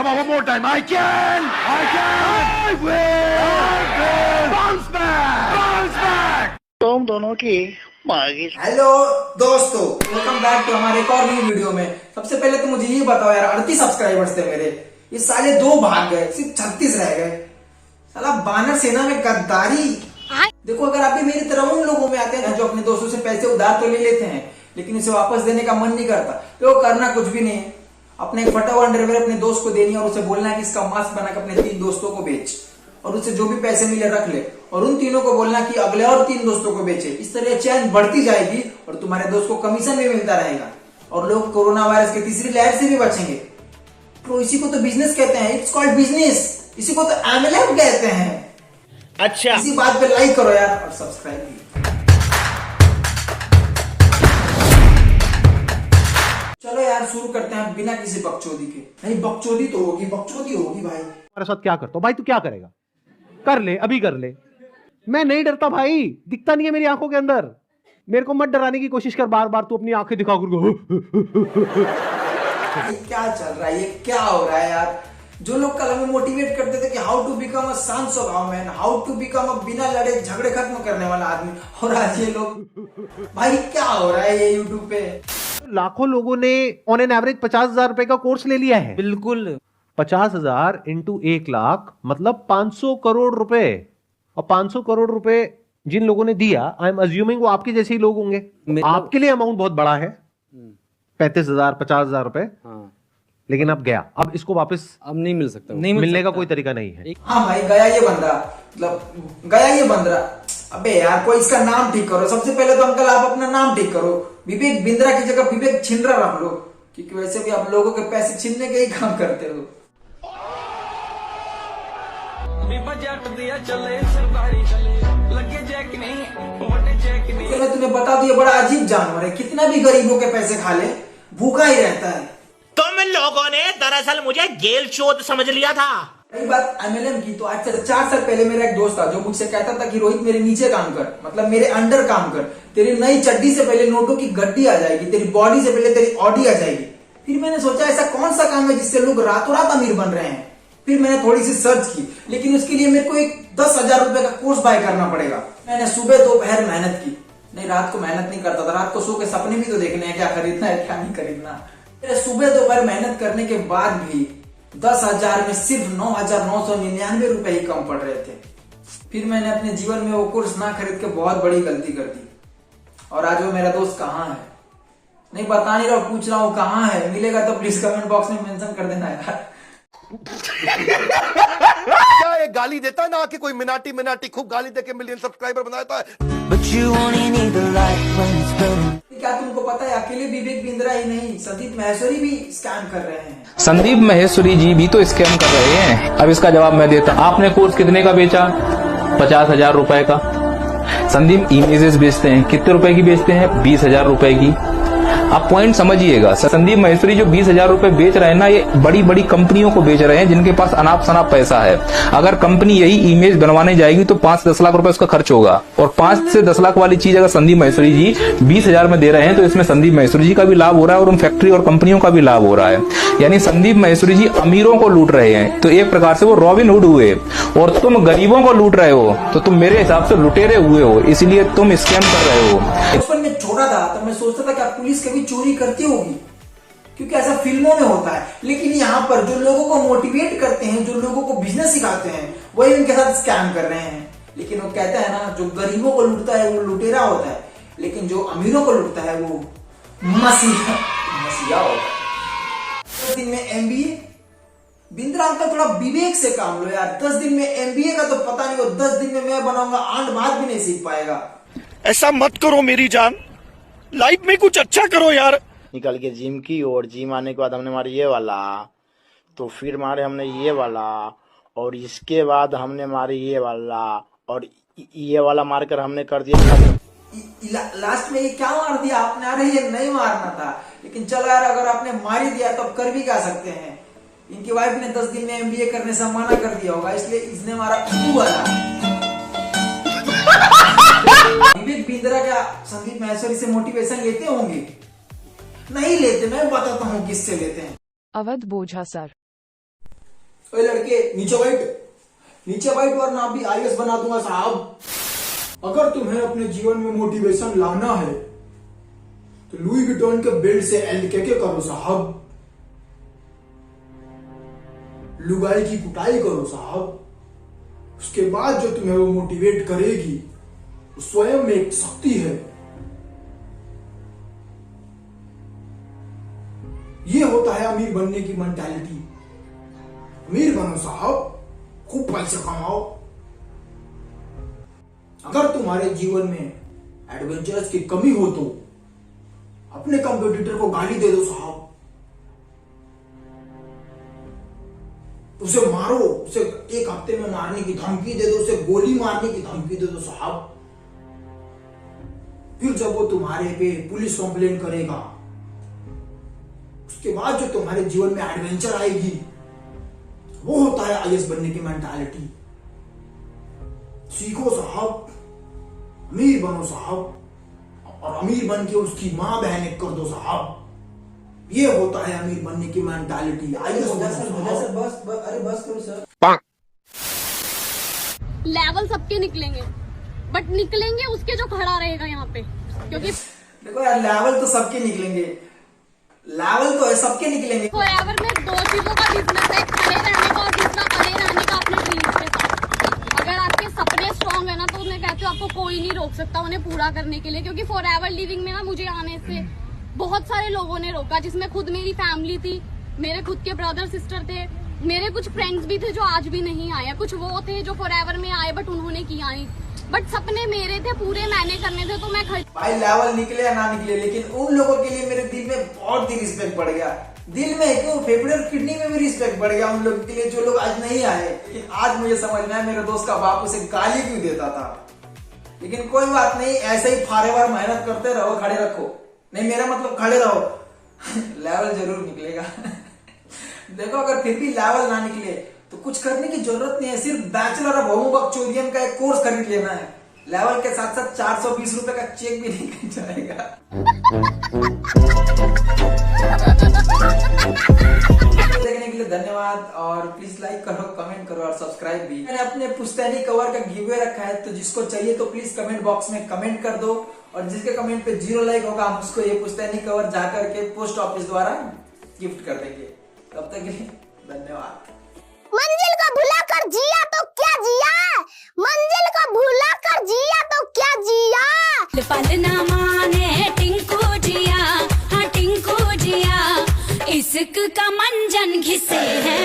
one more time. I can. I will. Bounce back. तुम दोनों की मांगी। हेलो दोस्तों, वेलकम बैक टू हमारे एक और न्यू वीडियो में। सबसे पहले तो मुझे ये बताओ यार, 38 सब्सक्राइबर्स थे मेरे, ये साले 2 भाग गए, सिर्फ 36 रह गए। साला बानर सेना में गद्दारी। देखो, अगर आप भी मेरी तरह उन लोगों में आते हैं जो अपने दोस्तों से पैसे उधार तो ले लेते हैं लेकिन उसे वापस देने का मन नहीं करता, तो करना कुछ भी नहीं है, अपने एक फटा हुआ अंडरवेयर अपने दोस्त को देनी है और उसे बोलना है कि इसका मास्क बना के अपने 3 दोस्तों को बेच, और उससे जो भी पैसे मिले रख ले, और उन तीनों को बोलना कि अगले और 3 दोस्तों को बेचे। इस तरह चैन बढ़ती जाएगी और तुम्हारे दोस्त को कमीशन भी मिलता रहेगा और लोग कोरोना वायरस की तीसरी लहर से भी बचेंगे। तो इसी को तो बिजनेस कहते हैं, इट्स कॉल्ड बिजनेस। इसी को तो एमएलएम कहते हैं। अच्छा, इसी बात पे लाइक करो यार और सब्सक्राइब भी। चलो यार, शुरू करते हैं बिना किसी बकचोदी के। नहीं, बकचोदी तो होगी, बकचोदी होगी भाई। हमारे साथ क्या करता हो भाई? तू क्या करेगा? कर ले, अभी कर ले। मैं नहीं डरता भाई, दिखता नहीं है मेरी आंखों के अंदर। मेरे को मत डराने की कोशिश कर बार बार, तू अपनी आंखें दिखा कर। क्या चल रहा है, ये क्या हो रहा है यार? जो लोग कल हमें मोटिवेट करते थे कि हाउ टू बिकम अ शांत स्वभाव man, how to become a बिना लड़े झगड़े खत्म करने वाला आदमी, और आज ये लोग, भाई क्या हो रहा है ये यूट्यूब पे? लाखों लोगों ने ऑन एन एवरेज 50,000 रुपए का कोर्स ले लिया है। बिल्कुल, 50,000 इंटू 1 लाख मतलब 500 करोड़ रुपए। और 500 करोड़ रुपए जिन लोगों ने दिया, आई एम अज्यूमिंग वो आपके जैसे ही लोग होंगे। आपके लिए अमाउंट बहुत बड़ा है, 35,000 50,000 रुपए। हाँ। लेकिन अब गया, अब इसको वापस अब नहीं मिल सकता, नहीं मिलने का कोई तरीका नहीं है। हाँ भाई, गया ये बंदा, मतलब गया ये बंदरा। अबे यार, कोई इसका नाम ठीक करो। सबसे पहले तो अंकल आप अपना नाम ठीक करो, विवेक बिंद्रा की जगह विवेक छिंद्रा रख लो, क्योंकि वैसे भी आप लोगों के पैसे छीनने के ही काम करते हो। तो मैं तुम्हें बता दूं, ये बड़ा अजीब जानवर है, कितना भी गरीबों के पैसे खा ले भूखा ही रहता है। तुम लोगों ने दरअसल मुझे गेल चोद समझ लिया था। रही बात एमएलएम की, तो आज से 4 साल पहले मेरा एक दोस्त था जो मुझसे कहता था कि रोहित मेरे नीचे काम कर, मतलब मेरे अंडर काम कर, तेरी नई चड्डी से पहले नोटों की गड्डी आ जाएगी, तेरी बॉडी से पहले तेरी ऑडी आ जाएगी। फिर मैंने सोचा ऐसा कौन सा काम है जिससे लोग रातों रात अमीर बन रहे हैं। फिर मैंने थोड़ी सी सर्च की, लेकिन उसके लिए मेरे को एक 10,000 रुपए का कोर्स बाय करना पड़ेगा। मैंने सुबह दोपहर मेहनत की, नहीं रात को मेहनत नहीं करता था, रात को सो के सपने भी तो देखने हैं क्या खरीदना है क्या नहीं खरीदना। मेरे सुबह दोपहर मेहनत करने के बाद भी 10,000 में सिर्फ 9,999 रुपए ही कम पड़ रहे थे। फिर मैंने अपने जीवन में वो कोर्स ना खरीद के बहुत बड़ी गलती कर दी, और आज वो मेरा दोस्त कहाँ है नहीं बता नहीं रहा, पूछ रहा हूँ कहाँ है। मिलेगा तो प्लीज कमेंट बॉक्स में मेंशन कर देना यार। क्या ये गाली देता है ना कि कोई मिनाटी खूब गाली देके मिलियन सब्सक्राइबर बनाता है। क्या तुमको पता है, अकेले विवेक बिंद्रा ही नहीं, संदीप महेश्वरी भी स्कैम कर रहे हैं। संदीप महेश्वरी जी भी तो स्कैम कर रहे हैं। अब इसका जवाब मैं देता। आपने कोर्स कितने का बेचा? 50,000 रुपए का। संदीप इमेजेस बेचते हैं, कितने रुपए की बेचते हैं? 20,000 रुपए की। आप पॉइंट समझिएगा, संदीप महेश्वरी जो 20,000 रुपए बेच रहे हैं ना, ये बड़ी बड़ी कंपनियों को बेच रहे हैं जिनके पास अनाप शनाप पैसा है। अगर कंपनी यही इमेज बनवाने जाएगी तो 5 से 10 लाख रुपए उसका खर्च होगा, और 5 से 10 लाख वाली चीज अगर संदीप महेश्वरी जी 20,000 में दे रहे हैं तो इसमें संदीप महेश्वरी जी का भी लाभ हो रहा है और उन फैक्ट्री और कंपनियों का भी लाभ हो रहा है। यानी संदीप महेश्वरी जी अमीरों को लूट रहे हैं, तो एक प्रकार से वो रॉबिन हुड हुए, और तुम गरीबों को लूट रहे हो, तो तुम मेरे हिसाब से लुटेरे हुए हो, इसलिए तुम स्कैम कर रहे हो। बचपन में छोटा था तो मैं सोचता था कि पुलिस कभी चोरी करती होगी, क्योंकि ऐसा फिल्मों में होता है। लेकिन यहाँ पर जो लोगों को मोटिवेट करते हैं, जो लोगों को बिजनेस सिखाते हैं, वही उनके साथ स्कैम कर रहे हैं। लेकिन वो कहता है ना, जो गरीबों को लूटता है वो लुटेरा होता है, लेकिन जो अमीरों को लूटता है वो मसीहा होता है। 10 दिन में एमबीए, बिंद्रा अंकल थोड़ा विवेक से काम लो यार। 10 दिन में एमबीए का तो पता नहीं, और 10 दिन में मैं बनाऊंगा आंट भात भी नहीं सीख पाएगा। ऐसा मत करो मेरी जान, लाइफ में कुछ अच्छा करो यार। निकल के जिम की, और जिम आने के बाद हमने मारे ये वाला, तो फिर मारे हमने ये वाला, और इसके बाद हमने मारे ये वाला, और ये वाला मारकर हमने कर दिया। लास्ट में ये क्या मार दिया आपने? अरे ये नहीं मारना था, लेकिन चलो यार, अगर आपने मार ही दिया तो अब कर भी क्या सकते हैं। इनकी वाइफ ने 10 दिन में एमबीए करने से मना कर दिया होगा, इसलिए इसने मारा वाला। विवेक बिंद्रा क्या संदीप महेश्वरी से मोटिवेशन लेते होंगे? नहीं लेते, मैं बताता हूँ किससे लेते हैं। अवध बोझा सर। ओए लड़के नीचे बैठ वरना अभी IAS बना दूंगा साहब। अगर तुम्हें अपने जीवन में मोटिवेशन लाना है तो लुई विटॉन के बेल्ट से LKK करो साहब, लुगाई की कुटाई करो साहब। उसके बाद जो तुम्हें वो मोटिवेट करेगी वो स्वयं में एक शक्ति है। ये होता है अमीर बनने की मेंटालिटी। अमीर बनो साहब, खूब पैसे कमाओ। अगर तुम्हारे जीवन में एडवेंचर्स की कमी हो तो अपने कंप्यूटर को गाली दे दो साहब, उसे मारो, उसे 1 हफ्ते में मारने की धमकी दे दो, उसे गोली मारने की धमकी दे दो साहब। फिर जब वो तुम्हारे पे पुलिस कंप्लेन करेगा, उसके बाद जो तुम्हारे जीवन में एडवेंचर आएगी वो होता है IAS बनने की मेंटालिटी। सीखो साहब, अमीर बनो साहब, और अमीर बन के उसकी मां बहन कर दो साहब। ये होता है अमीर बनने की मेंटालिटी। IAS बनो साहब। अरे बस करो सर। लेवल सबके निकलेंगे, बट निकलेंगे उसके जो खड़ा रहेगा यहाँ पे, क्योंकि देखो यार, लेवल तो सबके निकलेंगे, लेवल तो है सबके निकलेंगे। फॉरएवर में 2 चीजों का बिजनेस है, खड़े रहने का और दूसरा खड़े रहने का अपने ड्रीम्स के साथ। अगर आपके सपने स्ट्रांग है ना तो उन्हें कहते हो आपको कोई नहीं रोक सकता उन्हें पूरा करने के लिए। क्योंकि फॉरएवर लिविंग में ना मुझे आने से बहुत सारे लोगों ने रोका, जिसमें खुद मेरी फैमिली थी, मेरे खुद के ब्रदर सिस्टर थे, मेरे कुछ फ्रेंड्स भी थे जो आज भी नहीं आए, कुछ वो थे जो फॉरएवर में आए बट उन्होंने किया नहीं। बट सपने मेरे थे, पूरे मैंने करने थे, तो मैं भाई लेवल निकले या ना निकले, लेकिन उन लोगों के लिए मेरे दिल में बहुत ही रिस्पेक्ट बढ़ गया। दिल में क्यों, फेफड़े और किडनी में भी रिस्पेक्ट बढ़ गया उन लोगों के लिए जो लोग आज नहीं आए। लेकिन आज मुझे समझ में आया मेरे दोस्त का बाप उसे गाली क्यों देता था। लेकिन कोई बात नहीं, ऐसे ही फारेवर मेहनत करते रहो, खड़े रखो, नहीं मेरा मतलब खड़े रहो। लेवल जरूर निकलेगा। देखो अगर फिर भी लेवल ना निकले तो कुछ करने की जरूरत नहीं है, सिर्फ बैचलर ऑफ होमोबक्चोरियन का एक कोर्स खरीद लेना है। लेवल के साथ साथ 420 रुपए का चेक भी निकल जाएगा। देखने के लिए धन्यवाद, और प्लीज लाइक करो, कमेंट करो और सब्सक्राइब भी। मैंने अपने पुश्तैनी कवर का गिवअवे रखा है, तो जिसको चाहिए तो प्लीज कमेंट बॉक्स में कमेंट कर दो, और जिसके कमेंट पे 0 लाइक होगा हम उसको ये पुश्तैनी कवर जाकर के पोस्ट ऑफिस द्वारा गिफ्ट कर देंगे। तब तक के लिए धन्यवाद। मंजिल को भुला कर जिया तो क्या जिया, मंजिल को भुला कर जिया तो क्या जिया। पलना माने टिंकू जिया, हाँ टिंकू जिया, इश्क का मंजन घिसे है।